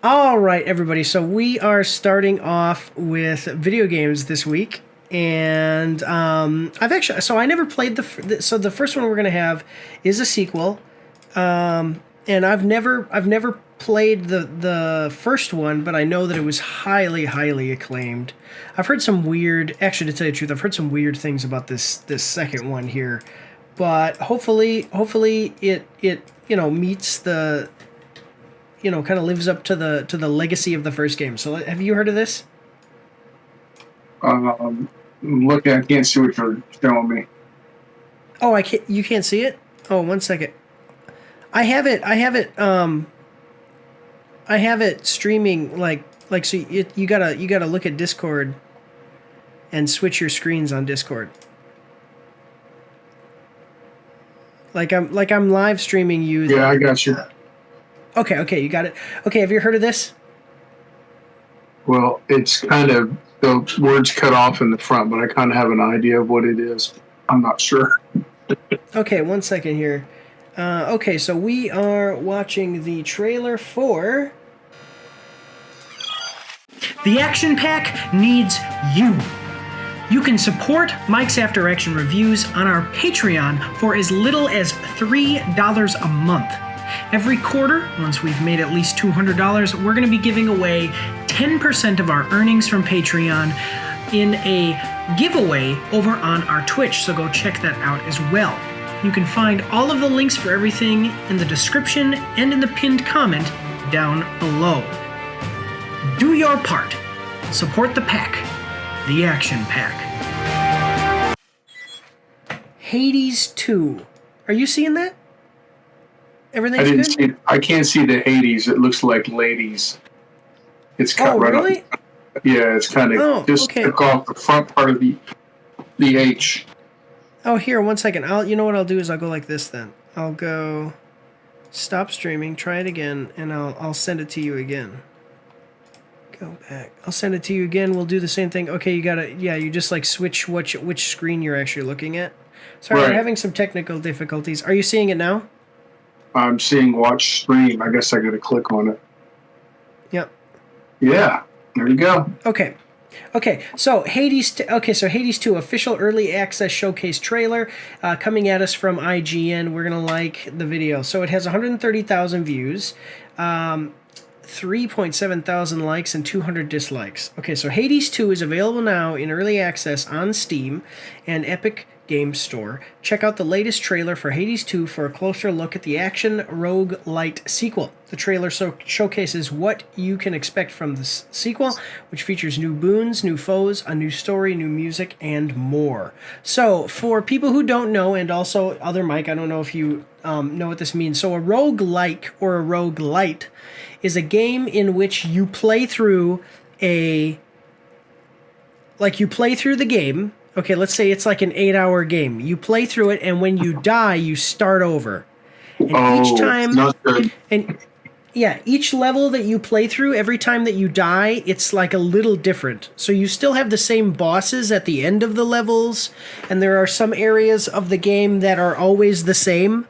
All right, everybody. So we are starting off with video games this week, and I never played so the first one we're gonna have is a sequel, and I've never played the first one, but I know that it was highly acclaimed. I've heard some weird, actually, to tell you the truth, I've heard some weird things about this second one here, but hopefully it meets the kind of lives up to the legacy of the first game. So have you heard of this? Looking, I can't see what you're showing me. Oh, I can't. You can't see it. Oh, 1 second. I have it. I have it streaming so you gotta look at Discord and switch your screens on Discord. Like I'm live streaming you. Yeah, I got you. Okay, you got it. Okay, have you heard of this? Well, it's kind of the words cut off in the front, but I kind of have an idea of what it is. I'm not sure. Okay, 1 second here. Okay, so we are watching the trailer for... The Action Pack needs you. You can support Mike's After Action Reviews on our Patreon for as little as $3 a month. Every quarter, once we've made at least $200, we're going to be giving away 10% of our earnings from Patreon in a giveaway over on our Twitch, so go check that out as well. You can find all of the links for everything in the description and in the pinned comment down below. Do your part. Support the pack. The Action Pack. Hades 2. Are you seeing that? Everything's good? I can't see the Hades. It looks like ladies. It's cut right really? off. Yeah, it's kind of took off the front part of the H. Oh, here, 1 second. You know what I'll do is I'll go like this then. I'll go stop streaming, try it again, and I'll send it to you again. Go back. I'll send it to you again. We'll do the same thing. Okay, you just like switch which screen you're actually looking at. Sorry, right. We're having some technical difficulties. Are you seeing it now? I'm seeing watch stream. I guess I got to click on it. Yep. Yeah, there we go. Okay. So Hades 2 official early access showcase trailer coming at us from IGN. We're gonna like the video. So it has 130,000 views, 3.7 thousand likes, and 200 dislikes. Okay, so Hades 2 is available now in early access on Steam and Epic Games Store. Check out the latest trailer for Hades 2 for a closer look at the action roguelite sequel. The trailer showcases what you can expect from this sequel, which features new boons, new foes, a new story, new music, and more. So, for people who don't know, and also other Mike, I don't know if you know what this means. So, a roguelike or a roguelite is a game in which you play through the game. Okay, let's say it's like an 8-hour game. You play through it, and when you die, you start over. And each time, not good. And yeah, each level that you play through, every time that you die, it's like a little different. So you still have the same bosses at the end of the levels, and there are some areas of the game that are always the same,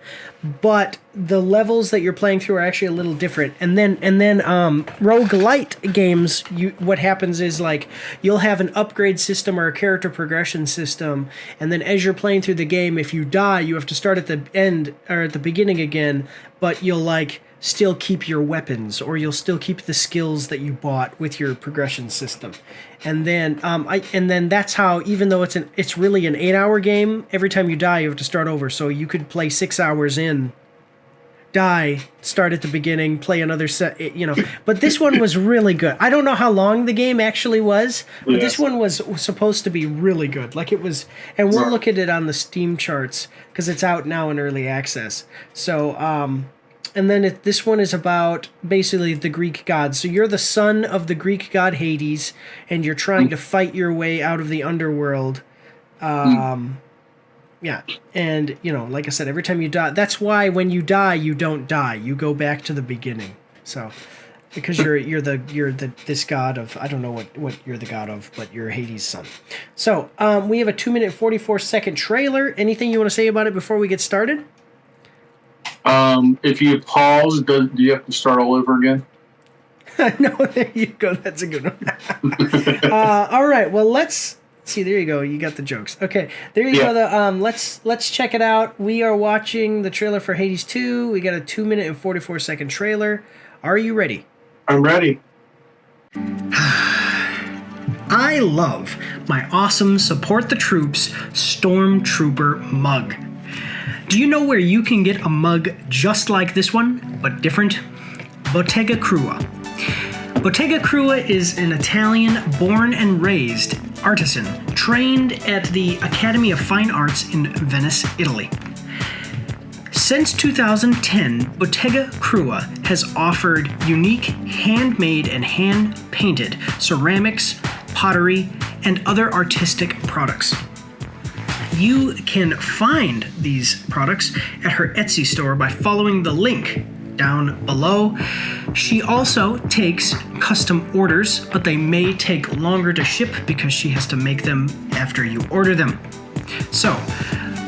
but the levels that you're playing through are actually a little different. And then roguelite games, what happens is like you'll have an upgrade system or a character progression system, and then as you're playing through the game, if you die, you have to start at the end or at the beginning again, but you'll like still keep your weapons, or you'll still keep the skills that you bought with your progression system. And then that's how, even though it's really an 8-hour game, every time you die you have to start over. So you could play 6 hours in, die, start at the beginning, play another set, But this one was really good. I don't know how long the game actually was, but This one was supposed to be really good. Like it was, and we'll look at it on the Steam charts because it's out now in early access. So, and then this one is about basically the Greek gods. So you're the son of the Greek god Hades, and you're trying to fight your way out of the underworld. Yeah, and like I said, every time you die, that's why when you die, you don't die. You go back to the beginning. So, because you're this god of, I don't know what you're the god of, but you're Hades' son. So we have a 2-minute 44-second trailer. Anything you want to say about it before we get started? If you pause, do you have to start all over again? No, there you go. That's a good one. All right. Well, let's see. There you go. You got the jokes. Okay. There you go. Let's check it out. We are watching the trailer for Hades 2. We got a 2-minute and 44-second trailer. Are you ready? I'm ready. I love my awesome Support the Troops Stormtrooper mug. Do you know where you can get a mug just like this one, but different? Bottega Krua. Bottega Krua is an Italian born and raised artisan trained at the Academy of Fine Arts in Venice, Italy. Since 2010, Bottega Krua has offered unique handmade and hand-painted ceramics, pottery, and other artistic products. You can find these products at her Etsy store by following the link down below. She also takes custom orders, but they may take longer to ship because she has to make them after you order them. So,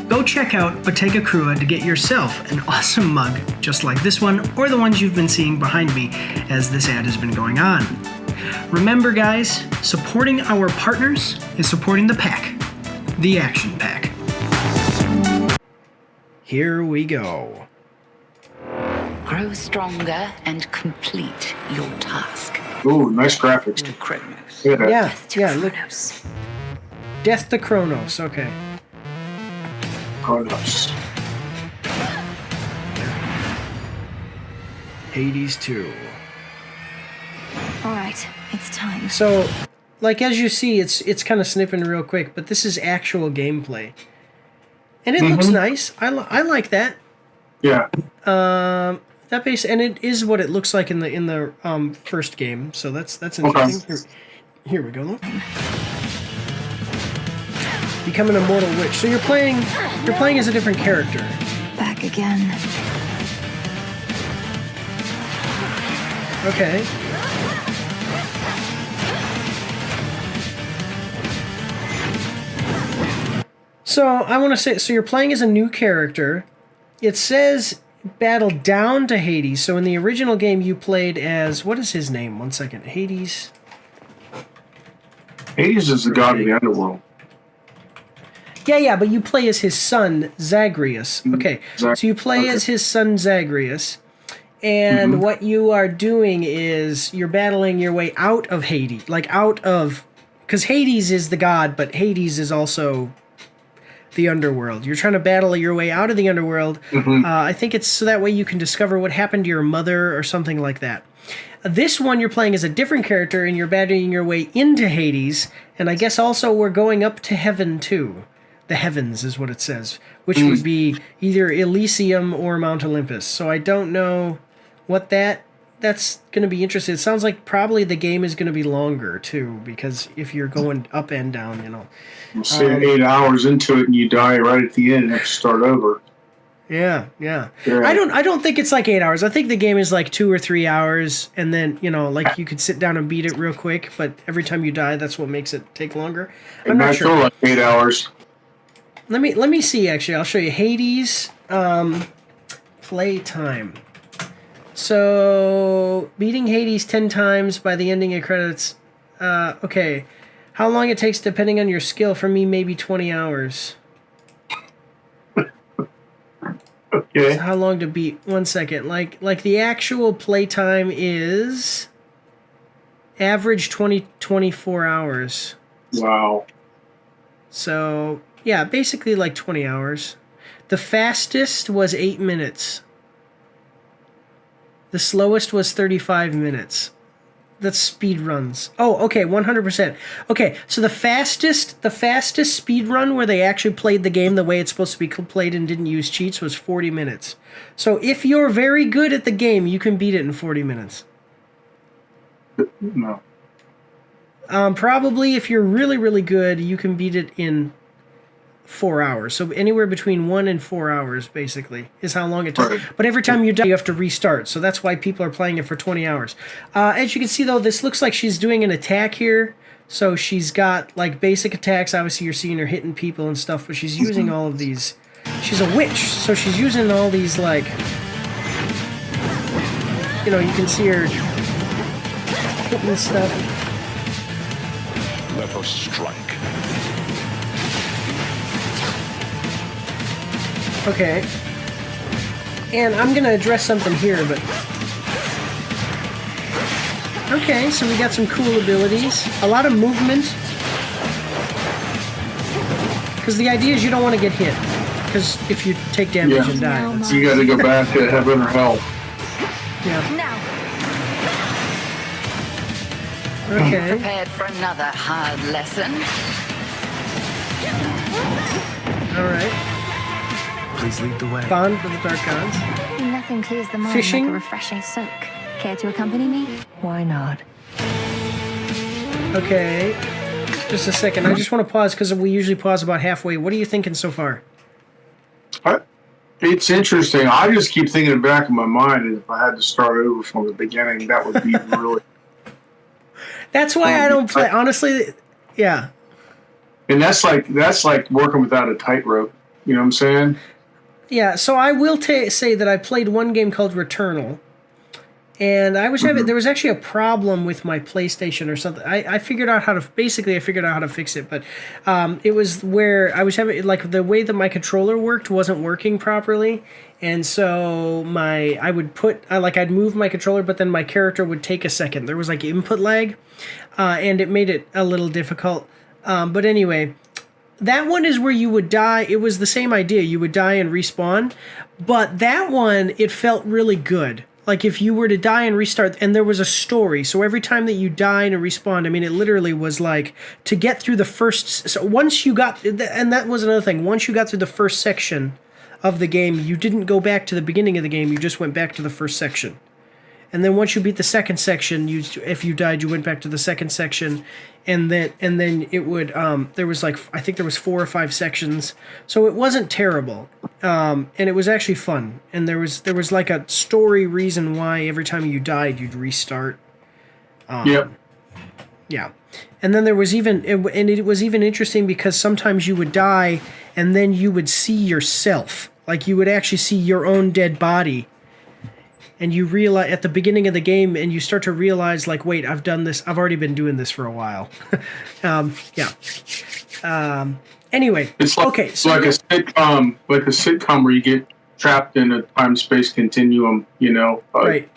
go check out Bottega Krua to get yourself an awesome mug just like this one or the ones you've been seeing behind me as this ad has been going on. Remember guys, supporting our partners is supporting the pack, the Action Pack. Here we go. Grow stronger and complete your task. Ooh, nice graphics. To Kronos. Yeah, look. Death to Kronos, okay. Kronos. Hades 2. Alright, it's time. So, like as you see, it's kind of snipping real quick, but this is actual gameplay. And it looks nice. I like that. Yeah. That base, and it is what it looks like in the first game. So that's interesting. Okay. Here we go. Look. Become an immortal witch. So you're playing as a different character. Back again. Okay. So I want to say, so you're playing as a new character. It says battle down to Hades. So in the original game, you played as, what is his name? 1 second. Hades. Hades is the god of the underworld. Yeah, but you play as his son, Zagreus. Okay, so you play as his son, Zagreus. And what you are doing is you're battling your way out of Hades. Like out of, because Hades is the god, but Hades is also the underworld. You're trying to battle your way out of the underworld. I think it's so that way you can discover what happened to your mother or something like that. This one you're playing as a different character and you're battling your way into Hades. And I guess also we're going up to heaven too. The heavens is what it says, which would be either Elysium or Mount Olympus. So I don't know what that's going to be interesting. It sounds like probably the game is going to be longer too, because if you're going up and down, you know. We'll say 8 hours into it and you die right at the end and have to start over. Yeah. I don't think it's like 8 hours. I think the game is like 2 or 3 hours, and then, you know, like you could sit down and beat it real quick, but every time you die, that's what makes it take longer. I'm not sure. I feel like 8 hours. Let me see, actually. I'll show you Hades play time. So, beating Hades 10 times by the ending of credits. Okay. How long it takes depending on your skill. For me, maybe 20 hours. Okay. So how long to beat? 1 second. Like the actual play time is average 24 hours. Wow. So, yeah, basically like 20 hours. The fastest was 8 minutes. The slowest was 35 minutes. That's speed runs. Oh, okay, 100%. Okay, so the fastest speed run where they actually played the game the way it's supposed to be played and didn't use cheats was 40 minutes. So if you're very good at the game, you can beat it in 40 minutes. No. Probably if you're really, really good, you can beat it in 4 hours. So anywhere between 1 and 4 hours, basically, is how long it takes. Right. But every time you die, you have to restart. So that's why people are playing it for 20 hours. As you can see, though, this looks like she's doing an attack here. So she's got, like, basic attacks. Obviously, you're seeing her hitting people and stuff, but she's using all of these. She's a witch, so she's using all these, like, you know, you can see her hitting stuff. Let us strike. Okay. And I'm gonna address something here, but... Okay, so we got some cool abilities. A lot of movement. Because the idea is you don't want to get hit. Because if you take damage and die... No, You got to go back to heaven or hell. Yeah. Now. Okay. Prepared for another hard lesson? Alright. Please lead the way. Bond for the Dark Gods. Nothing clears the mind Fishing? like a refreshing soak. Care to accompany me? Why not? Okay. Just a second. I just want to pause because we usually pause about halfway. What are you thinking so far? It's interesting. I just keep thinking in the back of my mind, and if I had to start over from the beginning, that would be really... That's why I don't play. Honestly, yeah. And that's like working without a tightrope. You know what I'm saying? Yeah, so I will say that I played one game called Returnal, and I was having there was actually a problem with my PlayStation or something. I figured out how to I figured out how to fix it, but it was where I was having like the way that my controller worked wasn't working properly, and so I'd move my controller, but then my character would take a second. There was like input lag, and it made it a little difficult. But anyway. That one is where you would die. It was the same idea. You would die and respawn. But that one, it felt really good. Like if you were to die and restart, and there was a story. So every time that you died and respawned, I mean, it literally was like to get through the first. So once you got, and that was another thing. Once you got through the first section of the game, you didn't go back to the beginning of the game. You just went back to the first section. And then once you beat the second section, if you died, you went back to the second section, and then it would there was like I think there was 4 or 5 sections, so it wasn't terrible, and it was actually fun. And there was like a story reason why every time you died you'd restart. Yep. Yeah, and then there was it was even interesting because sometimes you would die and then you would see yourself, like you would actually see your own dead body. And you realize at the beginning of the game, and you start to realize, like, wait, I've done this. I've already been doing this for a while. Yeah. Anyway, It's like, okay. it's like a sitcom where you get trapped in a time-space continuum. You know. Right.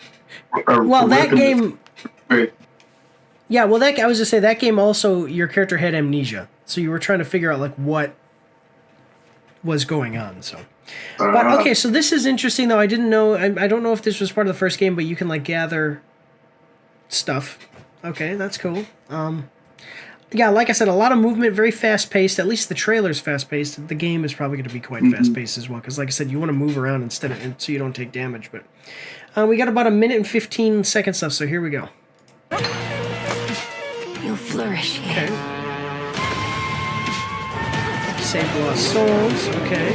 Well, that game. Right. Yeah. Well, I was just say that game also your character had amnesia, so you were trying to figure out like what was going on. So. But okay, so this is interesting though. I didn't know. I don't know if this was part of the first game, but you can like gather stuff. Okay, that's cool. Yeah, like I said, a lot of movement, very fast paced. At least the trailer's fast paced. The game is probably going to be quite fast paced as well, because like I said, you want to move around instead of so you don't take damage. But we got about a minute and 15 seconds left, so here we go. You'll flourish here. Okay. Save lost souls. Okay.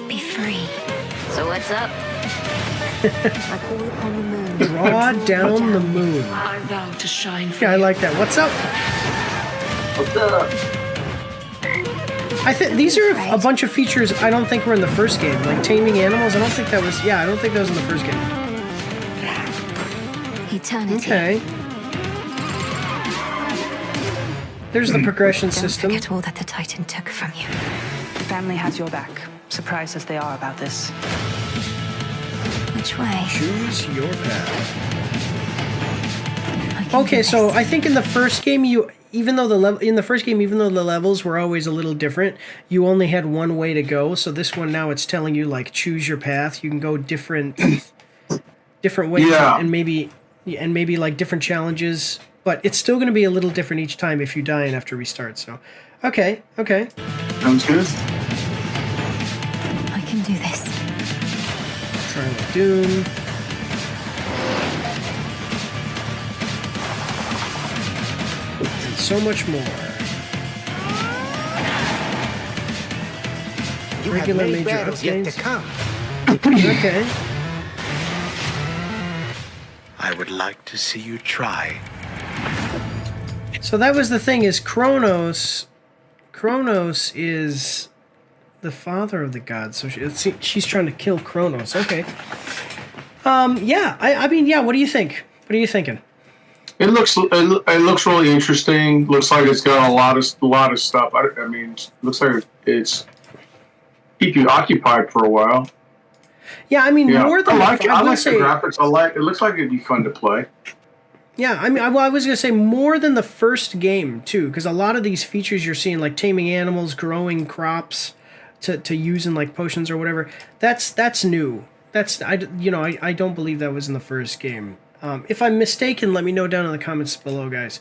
Be free. So what's up? I call upon the moon. Draw down the moon. I vow to shine for Yeah, I like that. What's up? What's up? I think these are a bunch of features I don't think were in the first game, like taming animals. I don't think that was. Yeah, I don't think that was in the first game. Eternity. Okay. There's the progression Don't system. forget all that the Titan took from you. The family has your back, surprised as they are about this. Which way? Choose your path. I can Okay, do so this. I think in the first game even though the levels were always a little different, you only had one way to go. So this one now it's telling you like choose your path. You can go different ways Yeah. and maybe like different challenges, but it's still going to be a little different each time if you die and have to restart. So, okay. Sounds good. I can do this. Trial of Doom. And so much more. You Regular have many major battles yet to upgrades. come. Okay. I would like to see you try. So that was the thing is Kronos is the father of the gods. So she's trying to kill Kronos. Okay. Yeah. I mean, yeah. What do you think? What are you thinking? It looks really interesting. Looks like it's got a lot of stuff. I mean, looks like it's keep you occupied for a while. Yeah, I mean, Yeah, more than I like the, I will the say, graphics. It looks like it'd be fun to play. yeah, I mean, I was gonna say more than the first game too, because a lot of these features you're seeing, like taming animals, growing crops, to use in like potions or whatever, that's new. I don't believe that was in the first game. If I'm mistaken, let me know down in the comments below, guys.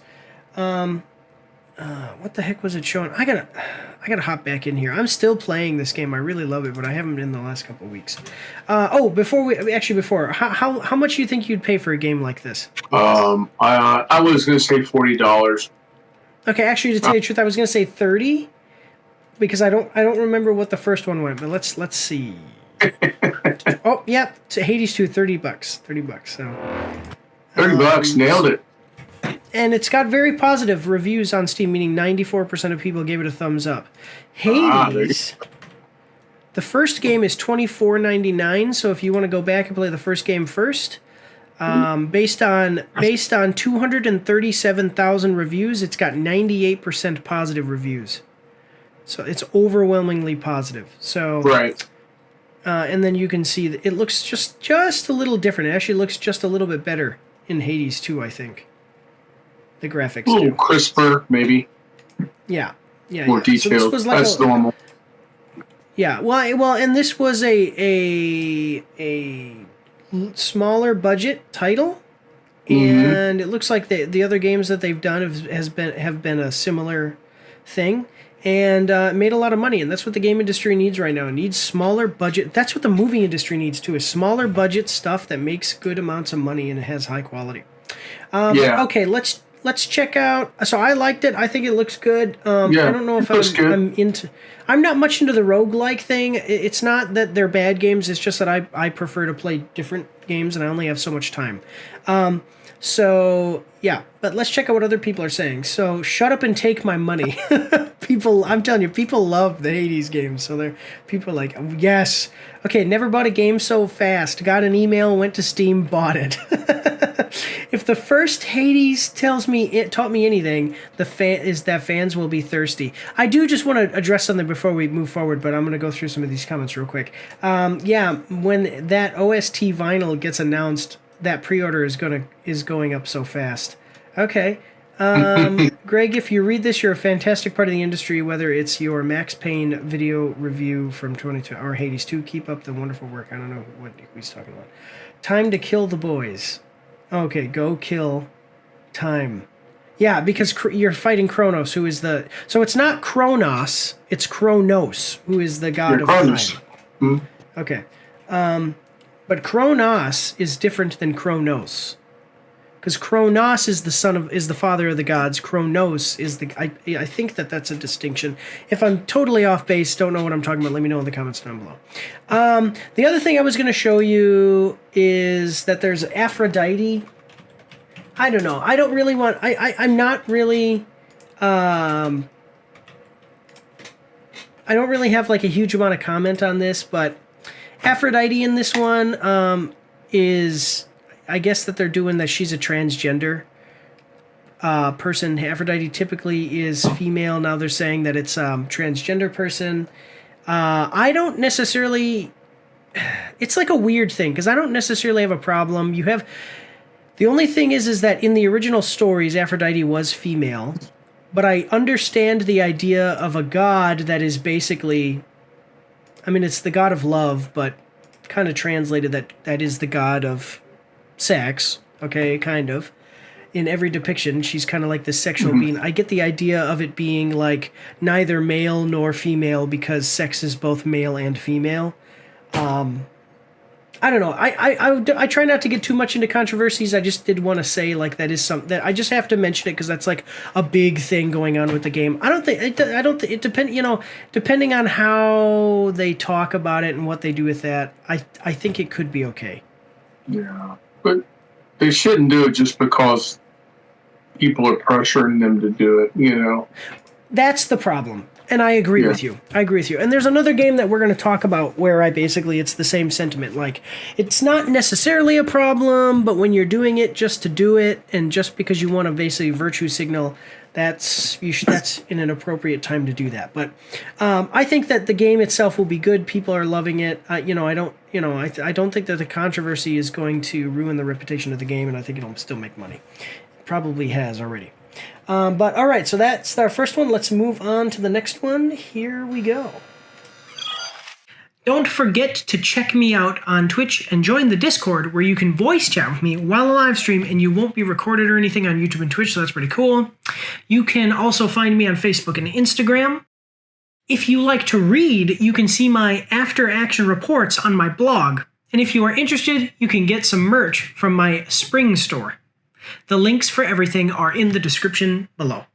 What the heck was it showing? I gotta hop back in here. I'm still playing this game. I really love it, but I haven't in the last couple of weeks. Before, how much do you think you'd pay for a game like this? I was gonna say $40. Okay, actually, to tell you the truth, I was gonna say 30, because I don't remember what the first one went. But let's see. Oh, yeah, Hades 2, $30. $30. So $30, nailed it. and it's got very positive reviews on Steam, meaning 94% of people gave it a thumbs up. Hades, the first game is $24.99. So if you want to go back and play the first game first, based on 237,000 reviews, it's got 98% positive reviews. So it's overwhelmingly positive. So Right. And then you can see that it looks just a little different. It actually looks just a little bit better in Hades 2, I think. The graphics A little do. crisper, maybe. Yeah. More So this detailed. was like That's normal. Yeah, well, and this was a smaller budget title, and it looks like the other games that they've done have been a similar thing, and made a lot of money, and that's what the game industry needs right now. It needs smaller budget. That's what the movie industry needs too: is smaller budget stuff that makes good amounts of money and it has high quality. Yeah. Okay, let's check out. So I liked it. I think it looks good. I don't know if I'm not much into the roguelike thing. It's not that they're bad games. It's just that I prefer to play different games, and I only have so much time. So yeah, but let's check out what other people are saying. So shut up and take my money. I'm telling you, people love the Hades games. So people are like, yes. Okay, never bought a game so fast. Got an email, went to Steam, bought it. If the first Hades taught me anything, is that fans will be thirsty. I do just want to address something before we move forward, but I'm going to go through some of these comments real quick. When that OST vinyl gets announced, that pre-order is going up so fast. Okay. Greg, if you read this, you're a fantastic part of the industry, whether it's your Max Payne video review from 22 or Hades 2. Keep up the wonderful work. I don't know what he's talking about. Time to kill the boys. Okay, go kill time. Yeah, because you're fighting Kronos, who is the... So it's not Kronos, it's Kronos, who is the god of Kronos. time. Okay. But Kronos is different than Kronos. Because Kronos is the father of the gods. Kronos is I think that's a distinction. If I'm totally off base, don't know what I'm talking about, let me know in the comments down below. The other thing I was going to show you is that there's Aphrodite. I don't know. I don't really want... I'm not really... I don't really have like a huge amount of comment on this, but Aphrodite in this one is... I guess that they're doing that she's a transgender person. Aphrodite typically is female. Now they're saying that it's transgender person. I don't necessarily... It's like a weird thing, because I don't necessarily have a problem. The only thing is that in the original stories, Aphrodite was female. But I understand the idea of a god that is basically... I mean, it's the god of love, but kind of translated that is the god of... sex, okay, kind of. In every depiction, she's kind of like this sexual being. I get the idea of it being like neither male nor female, because sex is both male and female. I don't know. I try not to get too much into controversies. I just did want to say like that is something that I just have to mention it, because that's like a big thing going on with the game. I don't think it depends. Depending on how they talk about it and what they do with that, I think it could be okay. Yeah. But they shouldn't do it just because people are pressuring them to do it, That's the problem. And I agree Yeah. with you. I agree with you. And there's another game that we're going to talk about where it's the same sentiment. Like, it's not necessarily a problem, but when you're doing it just to do it, and just because you want to basically virtue signal, that's in an appropriate time to do that. But I think that the game itself will be good. People are loving it. I don't think that the controversy is going to ruin the reputation of the game, and I think it'll still make money. It probably has already. But all right, so that's our first one. Let's move on to the next one. Here we go. Don't forget to check me out on Twitch and join the Discord where you can voice chat with me while I live stream, and you won't be recorded or anything on YouTube and Twitch, so that's pretty cool. You can also find me on Facebook and Instagram. If you like to read, you can see my after action reports on my blog. And if you are interested, you can get some merch from my spring store. The links for everything are in the description below.